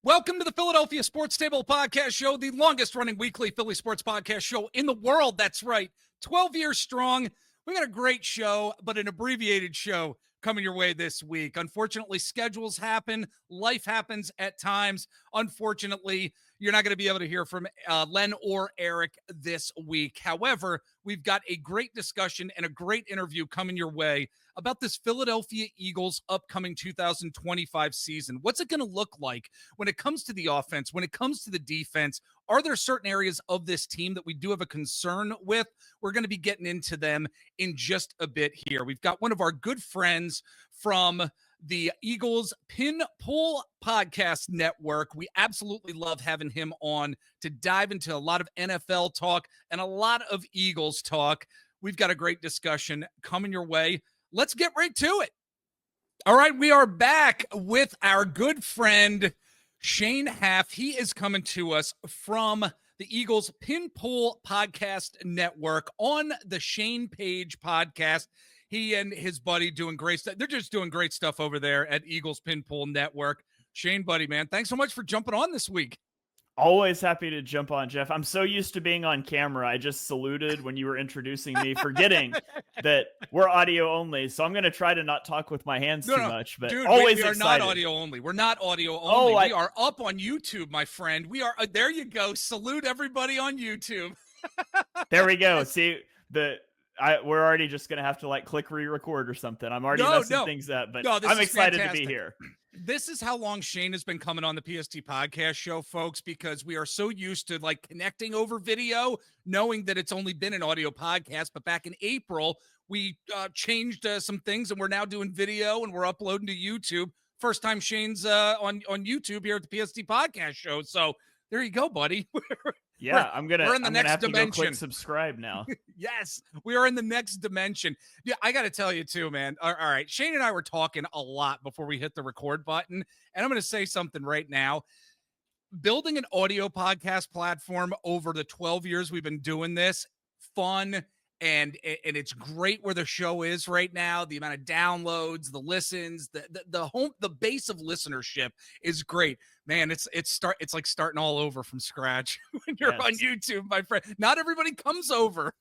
Welcome to the Philadelphia Sports Table Podcast Show, the longest-running weekly Philly sports podcast show in the world. That's right, 12 years strong. We got a great show, but an abbreviated show coming your way this week. Unfortunately, schedules happen. Life happens at times. Unfortunately, you're not going to be able to hear from Len or Eric this week. However, we've got a great discussion and a great interview coming your way about this Philadelphia Eagles upcoming 2025 season. What's it going to look like when it comes to the offense, when it comes to the defense? Are there certain areas of this team that we do have a concern with? We're going to be getting into them in just a bit here. We've got one of our good friends from the Eagles Pin Pull Podcast Network. We absolutely love having him on to dive into a lot of NFL talk and a lot of Eagles talk. We've got a great discussion coming your way. Let's get right to it. All right, we are back with our good friend, Shane Haff. He is coming to us from the Eagles Pin Pull Podcast Network on the Shane Page podcast. He and his buddy doing great stuff. They're just doing great stuff over there at Eagles Pin Pull Network. Shane, buddy, man, thanks so much for jumping on this week. Always happy to jump on, Jeff. I'm so used to being on camera. I just saluted when you were introducing me, forgetting that we're audio only. So I'm going to try to not talk with my hands too much. But dude, always we are excited. not audio only. We're not audio only. We are up on YouTube, my friend. We are. There you go. Salute everybody on YouTube. There we go. See, we're already just going to have to click re-record or something. I'm already messing things up, but I'm excited to be here. This is how long Shane has been coming on the PST podcast show, folks, because we are so used to connecting over video, knowing that it's only been an audio podcast. But back in April, we changed some things, and we're now doing video, and we're uploading to YouTube. First time Shane's on YouTube here at the PST podcast show. So there you go, buddy. Yeah, I'm gonna have dimension. To go click subscribe now. Yes, we are in the next dimension. Yeah, I got to tell you too, man. All right, Shane and I were talking a lot before we hit the record button, and I'm going to say something right now. Building an audio podcast platform over the 12 years we've been doing this, fun, and it's great where the show is right now. The amount of downloads, the listens, the base of listenership is great. Man, it's like starting all over from scratch when you're on YouTube, my friend. Not everybody comes over.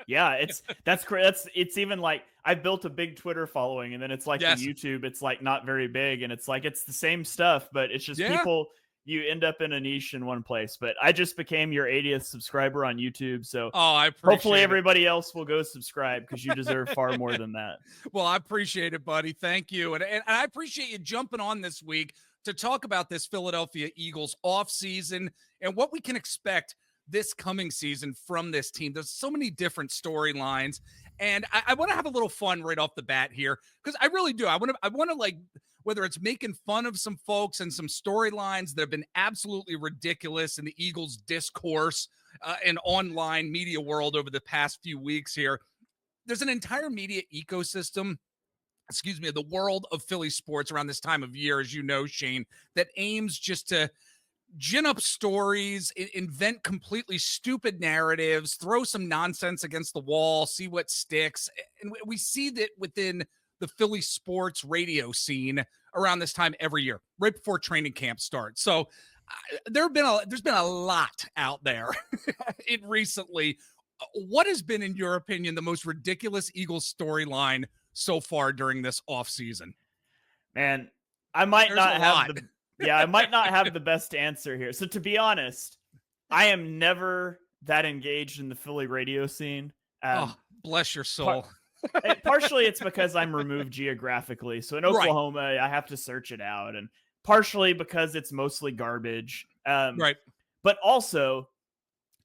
Yeah, that's great. It's even I built a big Twitter following, and then it's the YouTube, it's not very big, and it's it's the same stuff, but it's just people. You end up in a niche in one place. But I just became your 80th subscriber on YouTube. So I appreciate hopefully everybody else will go subscribe, because you deserve far more than that. Well, I appreciate it, buddy. Thank you. And I appreciate you jumping on this week to talk about this Philadelphia Eagles offseason and what we can expect this coming season from this team. There's so many different storylines. And I want to have a little fun right off the bat here, because I really do. I want to whether it's making fun of some folks and some storylines that have been absolutely ridiculous in the Eagles discourse and online media world over the past few weeks here. There's an entire media ecosystem, the world of Philly sports around this time of year, as you know, Shane, that aims just to gin up stories, invent completely stupid narratives, throw some nonsense against the wall, see what sticks. And we see that within the Philly sports radio scene around this time every year, right before training camp starts. So there's been a lot out there recently. What has been, in your opinion, the most ridiculous Eagles storyline so far during this offseason? Man, I might not have the best answer here. So to be honest, I am never that engaged in the Philly radio scene. Bless your soul. Partially it's because I'm removed geographically. So in Oklahoma, I have to search it out. And partially because it's mostly garbage. Right. But also,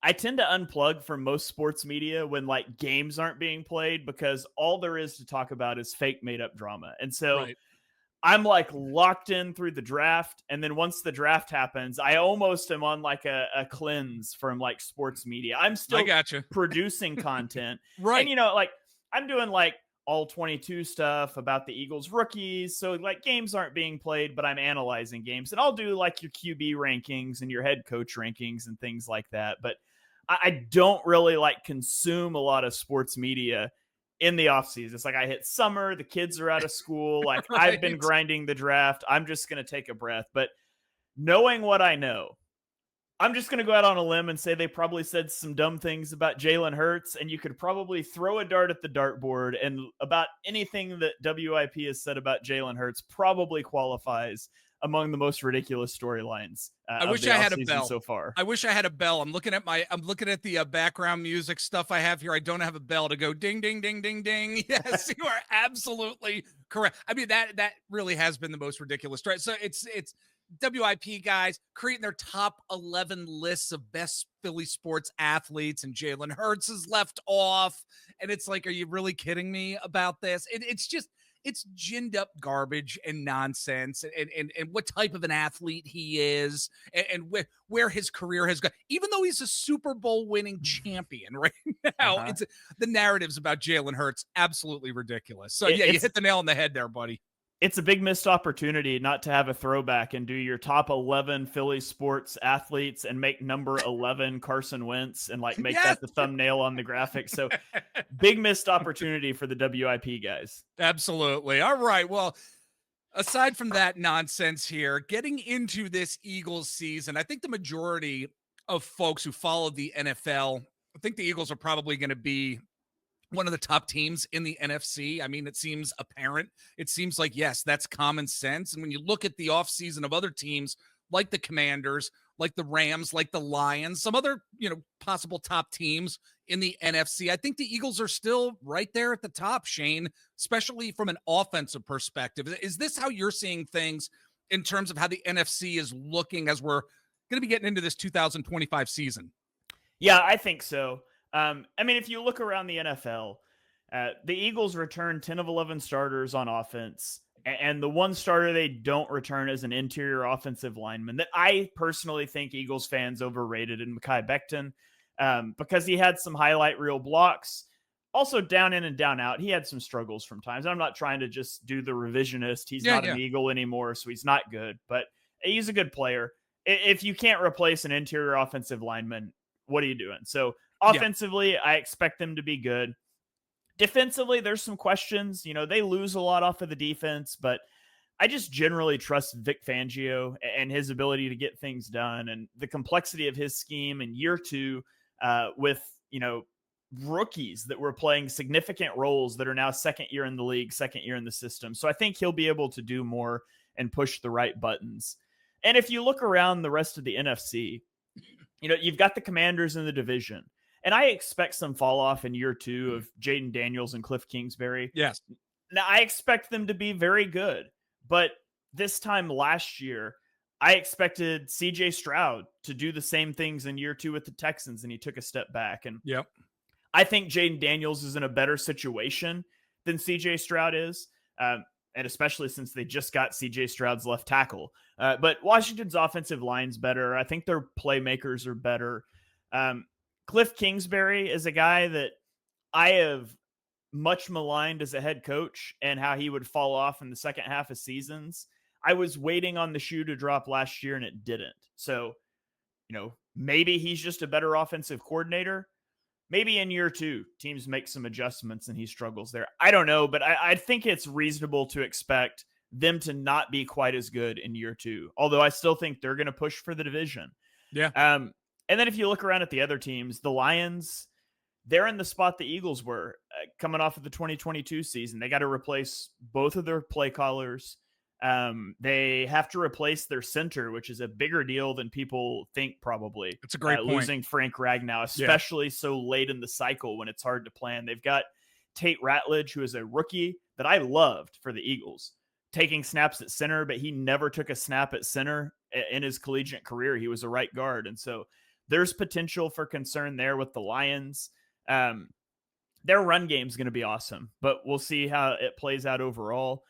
I tend to unplug from most sports media when games aren't being played, because all there is to talk about is fake made up drama. And so I'm locked in through the draft. And then once the draft happens, I almost am on a cleanse from sports media. I'm still producing content. Right. And I'm doing all 22 stuff about the Eagles rookies. So games aren't being played, but I'm analyzing games, and I'll do your QB rankings and your head coach rankings and things like that. But I don't really consume a lot of sports media in the offseason. It's I hit summer, the kids are out of school. I've been grinding the draft. I'm just going to take a breath. But knowing what I know, I'm just going to go out on a limb and say they probably said some dumb things about Jalen Hurts, and you could probably throw a dart at the dartboard, and about anything that WIP has said about Jalen Hurts probably qualifies among the most ridiculous storylines I wish I had a bell so far. I wish I had a bell. I'm looking at the background music stuff I have here. I don't have a bell to go ding, ding, ding, ding, ding. Yes, you are absolutely correct. I mean, that really has been the most ridiculous story. So it's WIP guys creating their top 11 lists of best Philly sports athletes, and Jalen Hurts is left off. And it's like, are you really kidding me about this? It's ginned up garbage and nonsense, and what type of an athlete he is, and where his career has gone. Even though he's a Super Bowl winning champion right now, it's the narratives about Jalen Hurts absolutely ridiculous. So you hit the nail on the head there, buddy. It's a big missed opportunity not to have a throwback and do your top 11 Philly sports athletes and make number 11 Carson Wentz and like make that the thumbnail on the graphic. So big missed opportunity for the WIP guys. Absolutely. All right. Well, aside from that nonsense here, getting into this Eagles season, I think the majority of folks who follow the NFL, I think the Eagles are probably going to be one of the top teams in the NFC. I mean, it seems apparent. It seems like, yes, that's common sense. And when you look at the offseason of other teams like the Commanders, like the Rams, like the Lions, some other, possible top teams in the NFC, I think the Eagles are still right there at the top, Shane, especially from an offensive perspective. Is this how you're seeing things in terms of how the NFC is looking as we're going to be getting into this 2025 season? Yeah, I think so. If you look around the NFL, the Eagles return 10 of 11 starters on offense, and the one starter they don't return is an interior offensive lineman that I personally think Eagles fans overrated in Mekhi Becton, because he had some highlight reel blocks. Also, down in and down out, he had some struggles from times. I'm not trying to just do the revisionist. He's not an Eagle anymore, so he's not good, but he's a good player. If you can't replace an interior offensive lineman, what are you doing? So offensively, I expect them to be good. Defensively, there's some questions. They lose a lot off of the defense, but I just generally trust Vic Fangio and his ability to get things done, and the complexity of his scheme in year two with, rookies that were playing significant roles that are now second year in the league, second year in the system. So I think he'll be able to do more and push the right buttons. And if you look around the rest of the NFC, you've got the Commanders in the division. And I expect some fall off in year two of Jaden Daniels and Cliff Kingsbury. Yes. Now, I expect them to be very good. But this time last year, I expected CJ Stroud to do the same things in year two with the Texans, and he took a step back. And I think Jaden Daniels is in a better situation than CJ Stroud is, and especially since they just got CJ Stroud's left tackle. But Washington's offensive line's better. I think their playmakers are better. Cliff Kingsbury is a guy that I have much maligned as a head coach and how he would fall off in the second half of seasons. I was waiting on the shoe to drop last year and it didn't. So, maybe he's just a better offensive coordinator. Maybe in year two, teams make some adjustments and he struggles there. I don't know, but I think it's reasonable to expect them to not be quite as good in year two, although I still think they're going to push for the division. Yeah. And then if you look around at the other teams, the Lions, they're in the spot the Eagles were coming off of the 2022 season. They got to replace both of their play callers. They have to replace their center, which is a bigger deal than people think probably. It's a great point. Losing Frank Ragnow, especially so late in the cycle when it's hard to plan. They've got Tate Ratledge, who is a rookie that I loved for the Eagles, taking snaps at center, but he never took a snap at center in his collegiate career. He was a right guard. And so there's potential for concern there with the Lions. Their run game is going to be awesome, but we'll see how it plays out overall.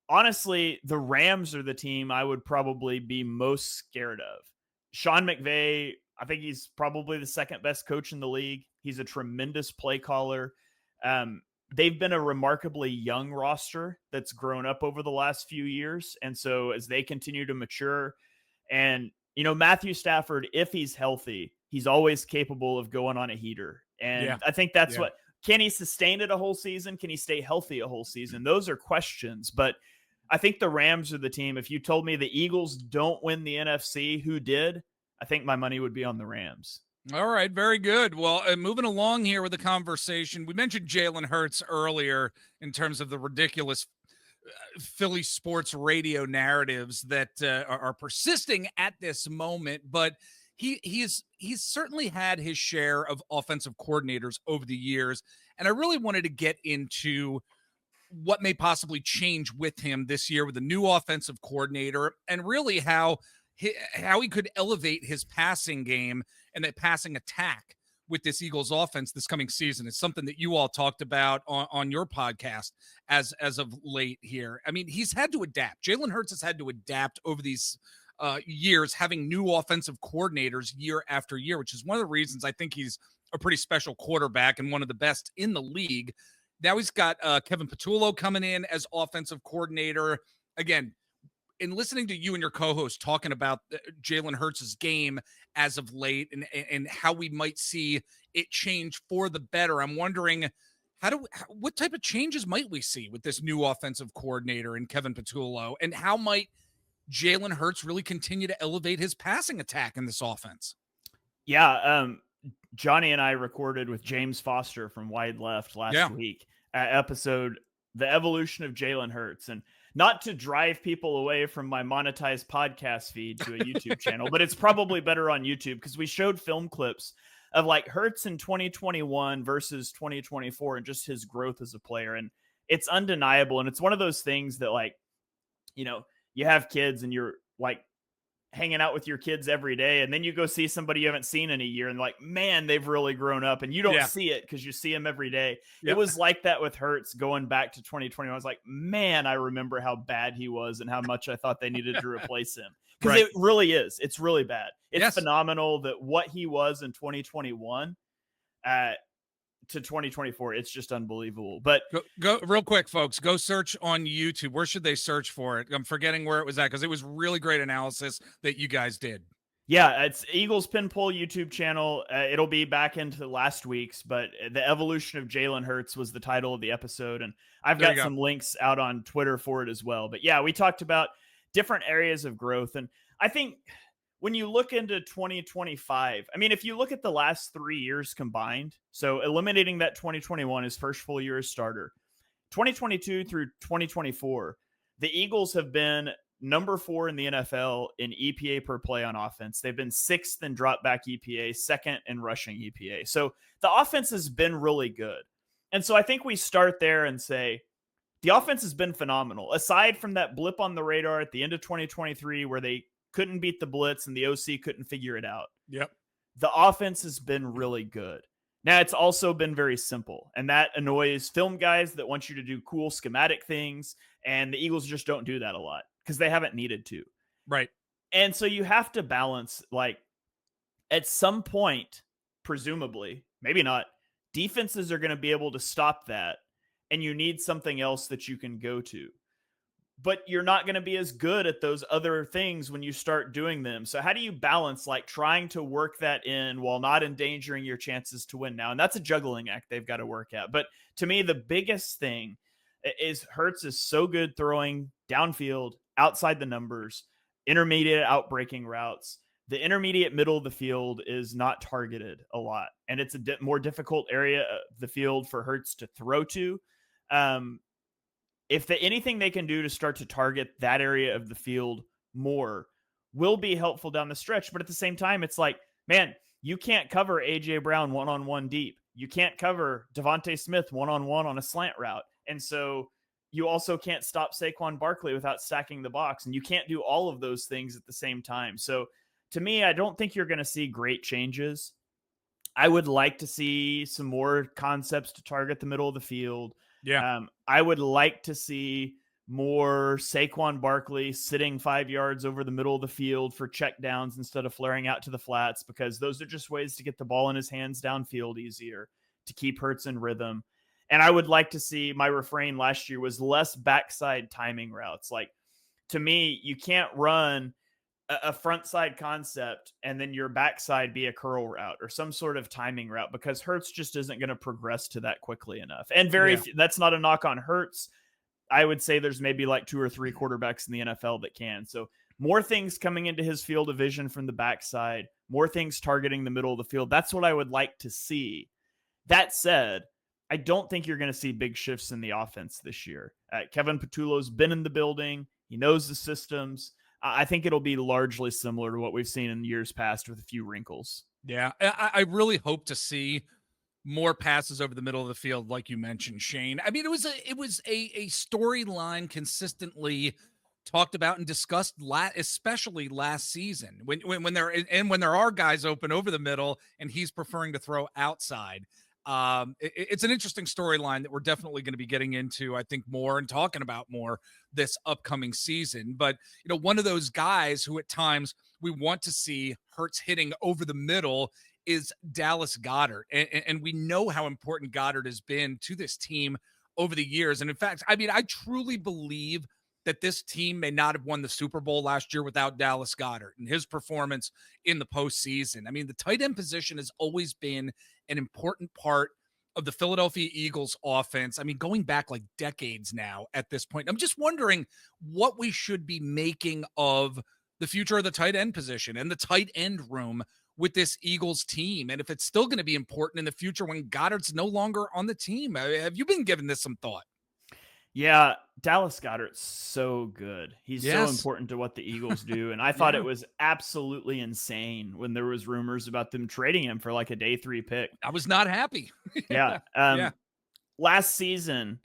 Honestly, the Rams are the team I would probably be most scared of. Sean McVay, I think he's probably the second best coach in the league. He's a tremendous play caller. They've been a remarkably young roster that's grown up over the last few years. And so as they continue to mature, and, Matthew Stafford, if he's healthy, he's always capable of going on a heater. And I think that's what, can he sustain it a whole season? Can he stay healthy a whole season? Those are questions, but I think the Rams are the team. If you told me the Eagles don't win the NFC, who did? I think my money would be on the Rams. All right, very good. Well, moving along here with the conversation, we mentioned Jalen Hurts earlier in terms of the ridiculous Philly sports radio narratives that are persisting at this moment, but he's certainly had his share of offensive coordinators over the years, and I really wanted to get into what may possibly change with him this year with a new offensive coordinator, and really how he could elevate his passing game and that passing attack with this Eagles offense this coming season. Is something that you all talked about on your podcast as of late here. I mean, he's had to adapt. Jalen Hurts has had to adapt over these years, having new offensive coordinators year after year, which is one of the reasons I think he's a pretty special quarterback and one of the best in the league. Now he's got Kevin Patullo coming in as offensive coordinator. Again, in listening to you and your co-host talking about Jalen Hurts' game as of late and how we might see it change for the better, I'm wondering what type of changes might we see with this new offensive coordinator and Kevin Patullo, and how might Jalen Hurts really continue to elevate his passing attack in this offense? Yeah, Johnny and I recorded with James Foster from Wide Left last week, episode The Evolution of Jalen Hurts. And not to drive people away from my monetized podcast feed to a YouTube channel, but it's probably better on YouTube because we showed film clips of like Hurts in 2021 versus 2024 and just his growth as a player. And it's undeniable. And it's one of those things that, like, you know, you have kids and you're like hanging out with your kids every day, and then you go see somebody you haven't seen in a year and like, man, they've really grown up, and you don't see it because you see them every day. It was like that with Hurts going back to 2020. I was like, man, I remember how bad he was and how much I thought they needed to replace him, because it really is. It's really bad. It's phenomenal that what he was in 2021 to 2024, it's just unbelievable. But go real quick, folks, go search on YouTube. Where should they search for it? I'm forgetting where it was at because it was really great analysis that you guys did. Yeah, it's Eagles Pin Poll YouTube channel. It'll be back into last week's, but The Evolution of Jalen Hurts was the title of the episode, and I've got some links out on Twitter for it as well. But yeah, we talked about different areas of growth, and I think when you look into 2025, I mean, if you look at the last 3 years combined, so eliminating that 2021, his first full year as starter, 2022 through 2024, the Eagles have been number 4 in the NFL in EPA per play on offense. They've been 6th in drop back EPA, 2nd in rushing EPA. So the offense has been really good. And so I think we start there and say, the offense has been phenomenal. Aside from that blip on the radar at the end of 2023 where they couldn't beat the blitz and the OC couldn't figure it out. Yep. The offense has been really good. Now, it's also been very simple, and that annoys film guys that want you to do cool schematic things, and the Eagles just don't do that a lot because they haven't needed to. Right. And so you have to balance, like, at some point, presumably, maybe not, defenses are going to be able to stop that, and you need something else that you can go to. But you're not going to be as good at those other things when you start doing them. So how do you balance like trying to work that in while not endangering your chances to win now? And that's a juggling act they've got to work at. But to me, the biggest thing is Hurts is so good throwing downfield, outside the numbers, intermediate outbreaking routes. The intermediate middle of the field is not targeted a lot. And it's a more difficult area of the field for Hurts to throw to. If anything they can do to start to target that area of the field more will be helpful down the stretch. But at the same time, it's like, man, you can't cover A.J. Brown one-on-one deep. You can't cover Devontae Smith one-on-one on a slant route. And so you also can't stop Saquon Barkley without stacking the box. And you can't do all of those things at the same time. So to me, I don't think you're going to see great changes. I would like to see some more concepts to target the middle of the field. Yeah. I would like to see more Saquon Barkley sitting 5 yards over the middle of the field for check downs instead of flaring out to the flats, because those are just ways to get the ball in his hands downfield easier, to keep Hurts in rhythm. And I would like to see, my refrain last year was less backside timing routes. Like, to me, you can't run a front side concept and then your backside be a curl route or some sort of timing route, because Hurts just isn't going to progress to that quickly enough. And that's not a knock on Hurts. I would say there's maybe like 2 or 3 quarterbacks in the NFL that can. So more things coming into his field of vision from the backside, more things targeting the middle of the field. That's what I would like to see. That said, I don't think you're going to see big shifts in the offense this year. Kevin Patullo's been in the building. He knows the systems. I think it'll be largely similar to what we've seen in years past with a few wrinkles. Yeah, I really hope to see more passes over the middle of the field, like you mentioned, Shane. I mean, it was a storyline consistently talked about and discussed, especially last season when there are guys open over the middle and he's preferring to throw outside. It's an interesting storyline that we're definitely going to be getting into, I think, more and talking about more this upcoming season. But, one of those guys who at times we want to see Hurts hitting over the middle is Dallas Goedert. And we know how important Goedert has been to this team over the years. And in fact, I mean, I truly believe that this team may not have won the Super Bowl last year without Dallas Goedert and his performance in the postseason. I mean, the tight end position has always been an important part of the Philadelphia Eagles offense. I mean, going back like decades now at this point. I'm just wondering what we should be making of the future of the tight end position and the tight end room with this Eagles team. And if it's still going to be important in the future when Goddard's no longer on the team. Have you been giving this some thought? Yeah, Dallas Goedert's so good. He's so important to what the Eagles do. And I thought it was absolutely insane when there was rumors about them trading him for like a day 3 pick. I was not happy. Yeah. Last season,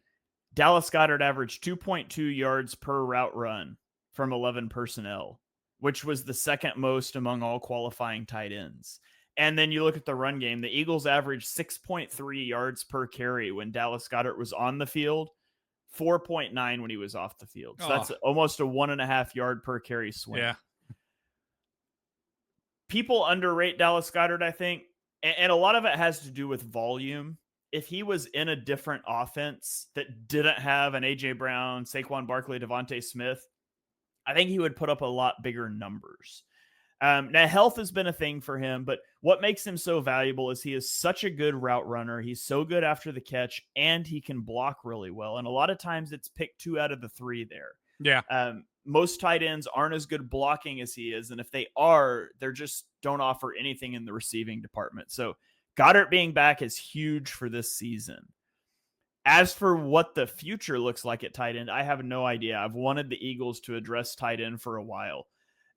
Dallas Goedert averaged 2.2 yards per route run from 11 personnel, which was the second most among all qualifying tight ends. And then you look at the run game, the Eagles averaged 6.3 yards per carry when Dallas Goedert was on the field, 4.9 when he was off the field. So that's almost a 1.5 yard per carry swing. Yeah. People underrate Dallas Goedert, I think. And a lot of it has to do with volume. If he was in a different offense that didn't have an A.J. Brown, Saquon Barkley, Devontae Smith, I think he would put up a lot bigger numbers. Now, health has been a thing for him, but what makes him so valuable is he is such a good route runner. He's so good after the catch, and he can block really well. And a lot of times it's pick 2 out of the 3 there. Yeah. Most tight ends aren't as good blocking as he is. And if they are, they're just don't offer anything in the receiving department. So Goedert being back is huge for this season. As for what the future looks like at tight end, I have no idea. I've wanted the Eagles to address tight end for a while.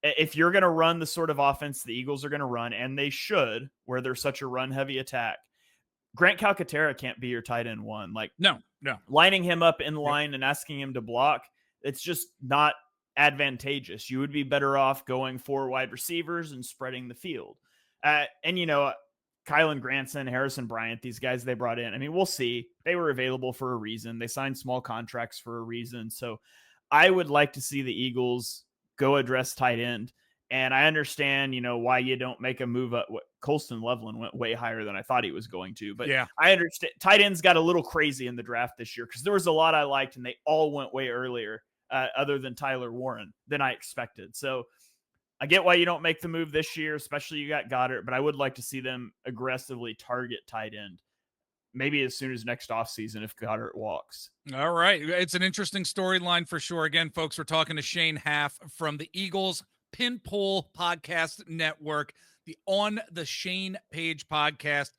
If you're going to run the sort of offense the Eagles are going to run, and they should, where they're such a run-heavy attack, Grant Calcaterra can't be your tight end 1. Like, no. Lining him up in line and asking him to block, it's just not advantageous. You would be better off going 4 wide receivers and spreading the field. Kylan Granson, Harrison Bryant, these guys they brought in. I mean, we'll see. They were available for a reason. They signed small contracts for a reason. So I would like to see the Eagles go address tight end. And I understand, why you don't make a move up. Colston Loveland went way higher than I thought he was going to. But yeah, I understand. Tight ends got a little crazy in the draft this year because there was a lot I liked and they all went way earlier, other than Tyler Warren, than I expected. So I get why you don't make the move this year, especially you got Goedert, but I would like to see them aggressively target tight end, maybe as soon as next offseason if Goedert walks. All right. It's an interesting storyline for sure. Again, folks, we're talking to Shane Haff from the Eagles Pin Pull Podcast Network, the On the Shane Page podcast.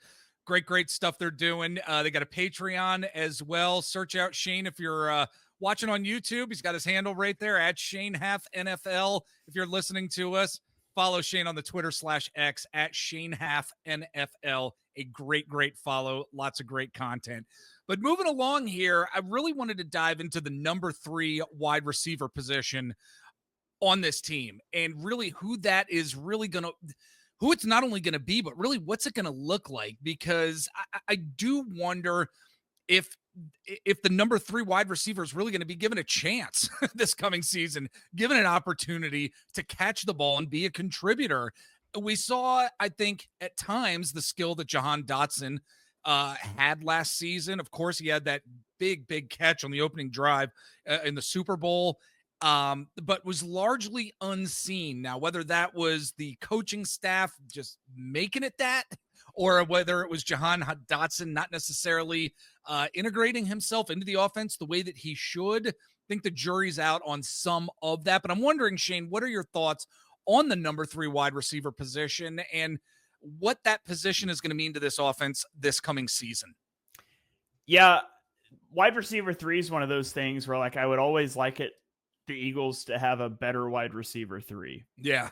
Great stuff they're doing. They got a Patreon as well. Search out Shane if you're watching on YouTube. He's got his handle right there at Shane Haff NFL. If you're listening to us, follow Shane on the Twitter/X at Shane Haff NFL. A great follow. Lots of great content. But moving along here, I really wanted to dive into the number 3 wide receiver position on this team and really who that is really going to, who it's not only going to be, but really what's it going to look like? Because I do wonder if the number 3 wide receiver is really going to be given a chance this coming season, given an opportunity to catch the ball and be a contributor. We saw, I think, at times the skill that Jahan Dotson had last season. Of course, he had that big catch on the opening drive in the Super Bowl, but was largely unseen. Now, whether that was the coaching staff just making it that, or whether it was Jahan Dotson not necessarily integrating himself into the offense the way that he should. I think the jury's out on some of that. But I'm wondering, Shane, what are your thoughts on the number 3 wide receiver position and what that position is going to mean to this offense this coming season? Yeah, wide receiver 3 is one of those things where I would always like the Eagles to have a better wide receiver 3. Yeah.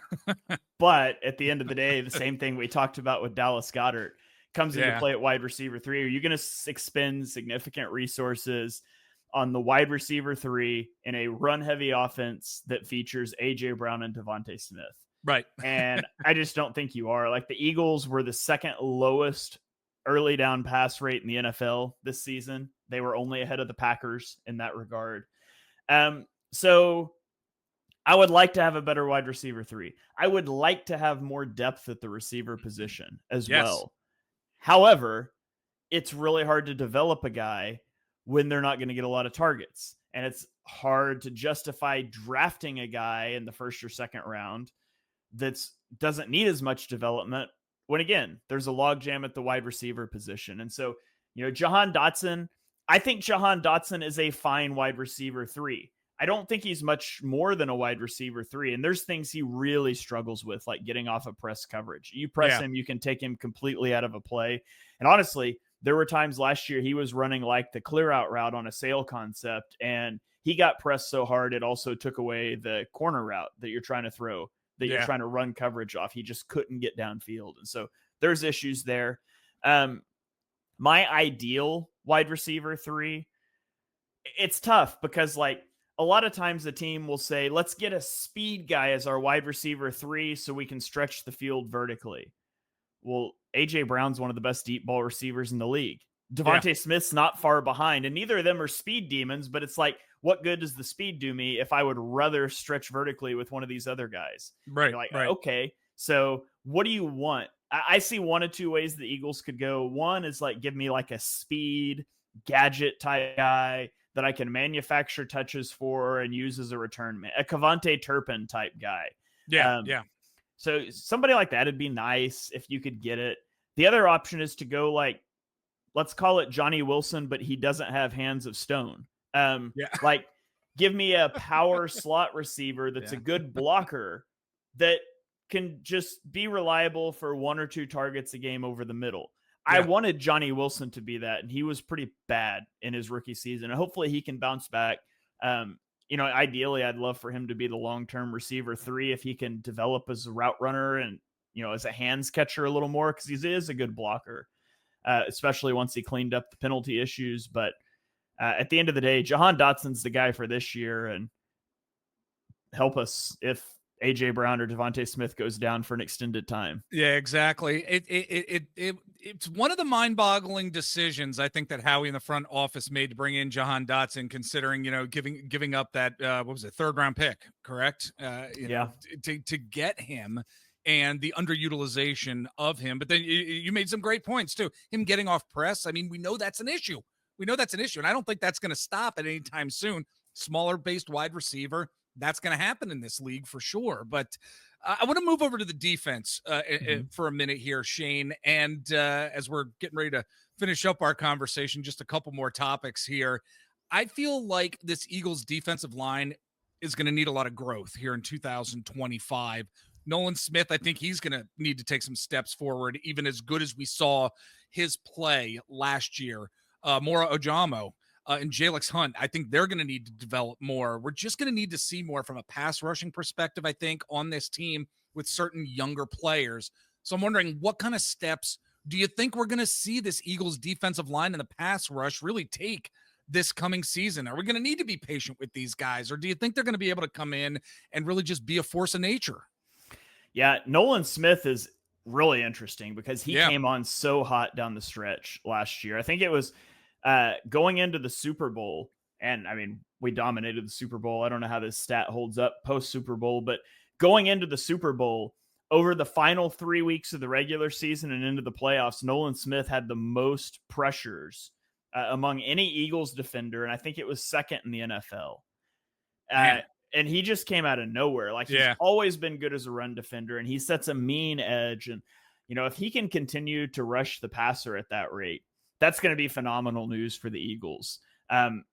But at the end of the day, the same thing we talked about with Dallas Goedert comes into play at wide receiver 3. Are you going to expend significant resources on the wide receiver 3 in a run-heavy offense that features A.J. Brown and Devontae Smith? Right. And I just don't think you are. The Eagles were the second lowest early down pass rate in the NFL this season. They were only ahead of the Packers in that regard. So I would like to have a better wide receiver 3. I would like to have more depth at the receiver position as well. However, it's really hard to develop a guy when they're not going to get a lot of targets. And it's hard to justify drafting a guy in the first or second round that doesn't need as much development when, again, there's a logjam at the wide receiver position. And so, Jahan Dotson, I think Jahan Dotson is a fine wide receiver 3. I don't think he's much more than a wide receiver 3. And there's things he really struggles with, like getting off of press coverage. You press him, you can take him completely out of a play. And honestly, there were times last year he was running like the clear out route on a sail concept, and he got pressed so hard it also took away the corner route that you're trying to throw, that you're trying to run coverage off. He just couldn't get downfield. And so there's issues there. My ideal wide receiver 3, it's tough because a lot of times the team will say, let's get a speed guy as our wide receiver 3 so we can stretch the field vertically. Well, A.J. Brown's one of the best deep ball receivers in the league. Devontae Smith's not far behind, and neither of them are speed demons, but it's what good does the speed do me if I would rather stretch vertically with one of these other guys? Right. Okay, so what do you want? I see one of two ways the Eagles could go. One is give me a speed gadget type guy that I can manufacture touches for and use as a return man, a Kevontae Turpin type guy. So somebody like that would be nice if you could get it. The other option is to go let's call it Johnny Wilson, but he doesn't have hands of stone. Give me a power slot receiver that's a good blocker that can just be reliable for 1 or 2 targets a game over the middle. I wanted Johnny Wilson to be that, and he was pretty bad in his rookie season. And hopefully he can bounce back. Ideally, I'd love for him to be the long-term receiver 3 if he can develop as a route runner and, as a hands catcher a little more, because he is a good blocker, especially once he cleaned up the penalty issues. But at the end of the day, Jahan Dotson's the guy for this year, and help us if A.J. Brown or Devontae Smith goes down for an extended time. Yeah, exactly. It's one of the mind-boggling decisions I think that Howie in the front office made to bring in Jahan Dotson, considering giving up that 3rd round pick, correct? To get him and the underutilization of him. But then you made some great points too. Him getting off press. I mean, we know that's an issue. And I don't think that's going to stop at any time soon. Smaller based wide receiver. That's going to happen in this league for sure. But I want to move over to the defense for a minute here, Shane. And as we're getting ready to finish up our conversation, just a couple more topics here. I feel like this Eagles defensive line is going to need a lot of growth here in 2025. Nolan Smith, I think he's going to need to take some steps forward, even as good as we saw his play last year. Mora Ojamo and Jalix Hunt, I think they're going to need to develop more. We're just going to need to see more from a pass rushing perspective, I think, on this team with certain younger players. So I'm wondering, what kind of steps do you think we're going to see this Eagles defensive line and the pass rush really take this coming season? Are we going to need to be patient with these guys, or do you think they're going to be able to come in and really just be a force of nature? Yeah, Nolan Smith is really interesting because he came on so hot down the stretch last year. I think it was going into the Super Bowl, and I mean, we dominated the Super Bowl. I don't know how this stat holds up post Super Bowl, but going into the Super Bowl, over the final 3 weeks of the regular season and into the playoffs, Nolan Smith had the most pressures among any Eagles defender, and I think it was second in the NFL. And he just came out of nowhere. He's always been good as a run defender, and he sets a mean edge. And, if he can continue to rush the passer at that rate, that's going to be phenomenal news for the Eagles.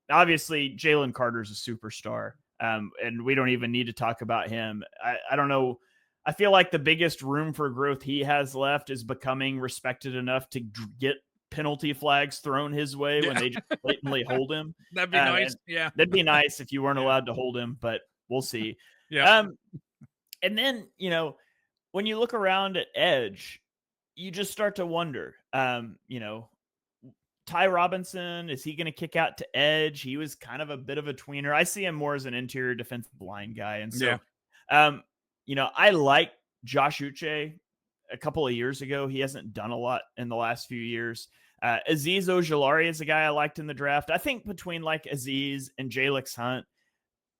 Obviously, Jalen Carter's a superstar, and we don't even need to talk about him. I don't know. I feel like the biggest room for growth he has left is becoming respected enough to get penalty flags thrown his way when they just blatantly hold him. That'd be nice. Yeah. That'd be nice if you weren't allowed to hold him, but we'll see. Yeah. And then, when you look around at edge, you just start to wonder, Ty Robinson, is he going to kick out to edge? He was kind of a bit of a tweener. I see him more as an interior defensive line guy. And so, I like Josh Uche a couple of years ago. He hasn't done a lot in the last few years. Azeez Ojulari is a guy I liked in the draft. I think between like Azeez and Jalix Hunt,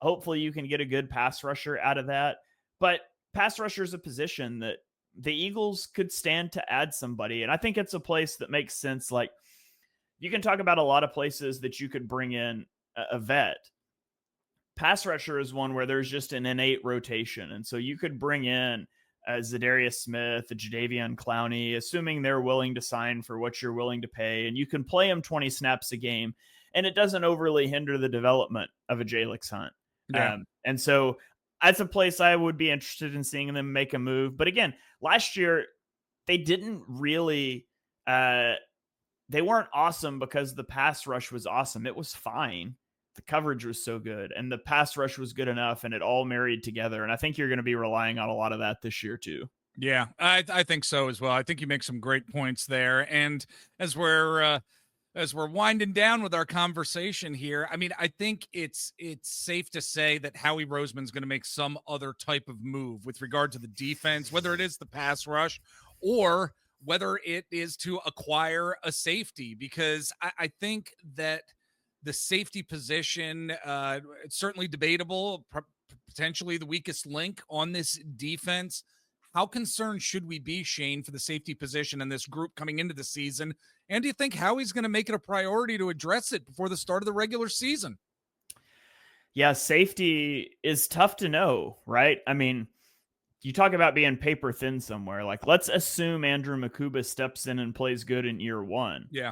hopefully you can get a good pass rusher out of that. But pass rusher is a position that the Eagles could stand to add somebody. And I think it's a place that makes sense. Like, you can talk about a lot of places that you could bring in a vet. Pass rusher is one where there's just an innate rotation. And so you could bring in Zadarius Smith, Jadeveon Clowney, assuming they're willing to sign for what you're willing to pay. And you can play them 20 snaps a game, and it doesn't overly hinder the development of a Jalix Hunt. Yeah. And so that's a place I would be interested in seeing them make a move. But again, last year, they didn't really they weren't awesome because the pass rush was awesome. It was fine. The coverage was so good, and the pass rush was good enough, and it all married together. And I think you're going to be relying on a lot of that this year too. Yeah, I think so as well. I think you make some great points there. And as we're winding down with our conversation here, I mean, I think it's safe to say that Howie Roseman's going to make some other type of move with regard to the defense, whether it is the pass rush or whether it is to acquire a safety, because I think that the safety position, it's certainly debatable, potentially the weakest link on this defense. How concerned should we be, Shane, for the safety position in this group coming into the season? And do you think Howie's going to make it a priority to address it before the start of the regular season? Yeah, safety is tough to know, right? I mean, you talk about being paper thin somewhere. Like, let's assume Andrew Makuba steps in and plays good in year one. Yeah.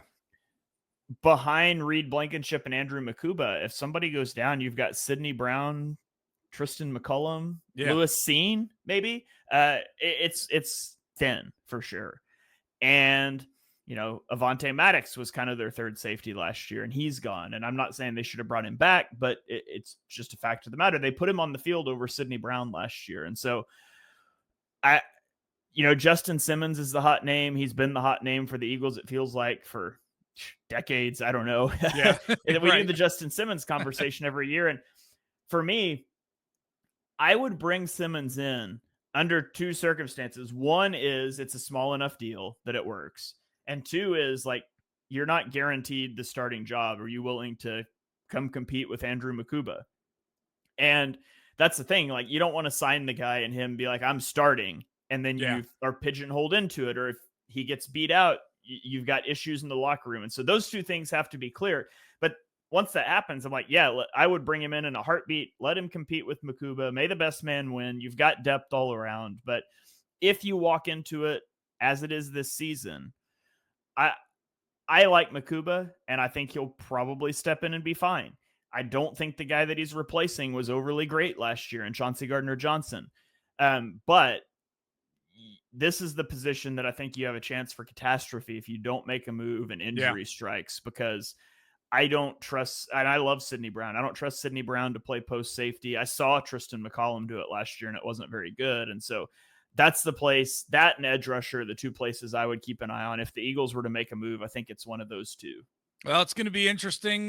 Behind Reed Blankenship and Andrew Makuba, if somebody goes down, you've got Sidney Brown, Tristan McCullum, Lewis Cine, maybe. It's thin for sure. And, Avonte Maddox was kind of their third safety last year, and he's gone. And I'm not saying they should have brought him back, but it's just a fact of the matter. They put him on the field over Sidney Brown last year. And so Justin Simmons is the hot name. He's been the hot name for the Eagles, it feels like, for decades. I don't know. Yeah. We do the Justin Simmons conversation every year. And for me, I would bring Simmons in under two circumstances. One is it's a small enough deal that it works. And two is, like, you're not guaranteed the starting job. Are you willing to come compete with Andrew Makuba? And that's the thing. Like, you don't want to sign the guy and him be like, I'm starting. And then you are pigeonholed into it. Or if he gets beat out, you've got issues in the locker room. And so those two things have to be clear. But once that happens, I'm like, yeah, I would bring him in a heartbeat. Let him compete with Makuba. May the best man win. You've got depth all around. But if you walk into it as it is this season, I like Makuba, and I think he'll probably step in and be fine. I don't think the guy that he's replacing was overly great last year in Chauncey Gardner-Johnson. But this is the position that I think you have a chance for catastrophe if you don't make a move and injury strikes, because I don't trust, and I love Sidney Brown. I don't trust Sidney Brown to play post safety. I saw Tristan McCollum do it last year, and it wasn't very good. And so that's the place, that and edge rusher, the two places I would keep an eye on. If the Eagles were to make a move, I think it's one of those two. Well, it's going to be interesting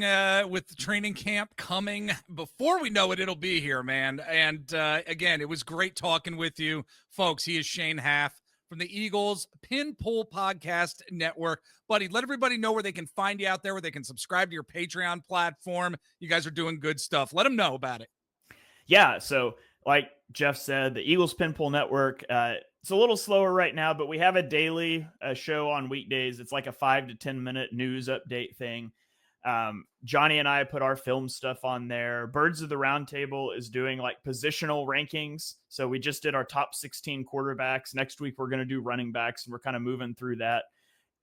with the training camp coming. Before we know it, it'll be here, man. And again, it was great talking with you, folks. He is Shane Haff from the Eagles Pin Pull Podcast Network. Buddy, let everybody know where they can find you out there, where they can subscribe to your Patreon platform. You guys are doing good stuff. Let them know about it. Yeah, so like Jeff said, the Eagles Pin Pull Network, it's a little slower right now, but we have a daily show on weekdays. It's like a 5 to 10 minute news update thing. Johnny and I put our film stuff on there. Birds of the Roundtable is doing like positional rankings. So we just did our top 16 quarterbacks. Next week, we're going to do running backs, and we're kind of moving through that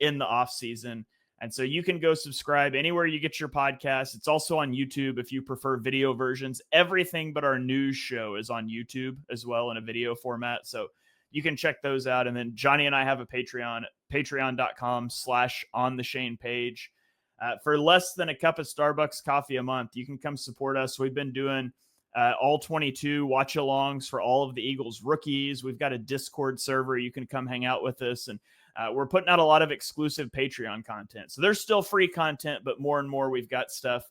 in the off season. And so you can go subscribe anywhere you get your podcast. It's also on YouTube if you prefer video versions. Everything but our news show is on YouTube as well in a video format. So you can check those out. And then Johnny and I have a Patreon, patreon.com/ontheshanepage. For less than a cup of Starbucks coffee a month, you can come support us. We've been doing all 22 watch alongs for all of the Eagles rookies. We've got a Discord server. You can come hang out with us. And we're putting out a lot of exclusive Patreon content. So there's still free content, but more and more we've got stuff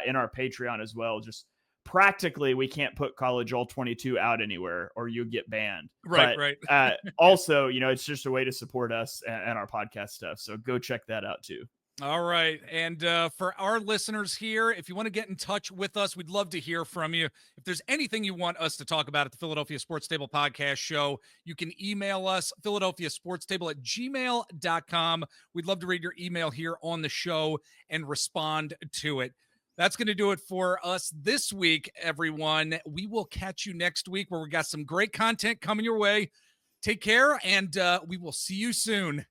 in our Patreon as well. Just practically, we can't put college all 22 out anywhere or you'll get banned. Right, but, right. Also, it's just a way to support us and our podcast stuff. So go check that out too. All right. And for our listeners here, if you want to get in touch with us, we'd love to hear from you. If there's anything you want us to talk about at the Philadelphia Sports Table Podcast Show, you can email us, philadelphiasportstable@gmail.com. We'd love to read your email here on the show and respond to it. That's going to do it for us this week, everyone. We will catch you next week where we got some great content coming your way. Take care, and we will see you soon.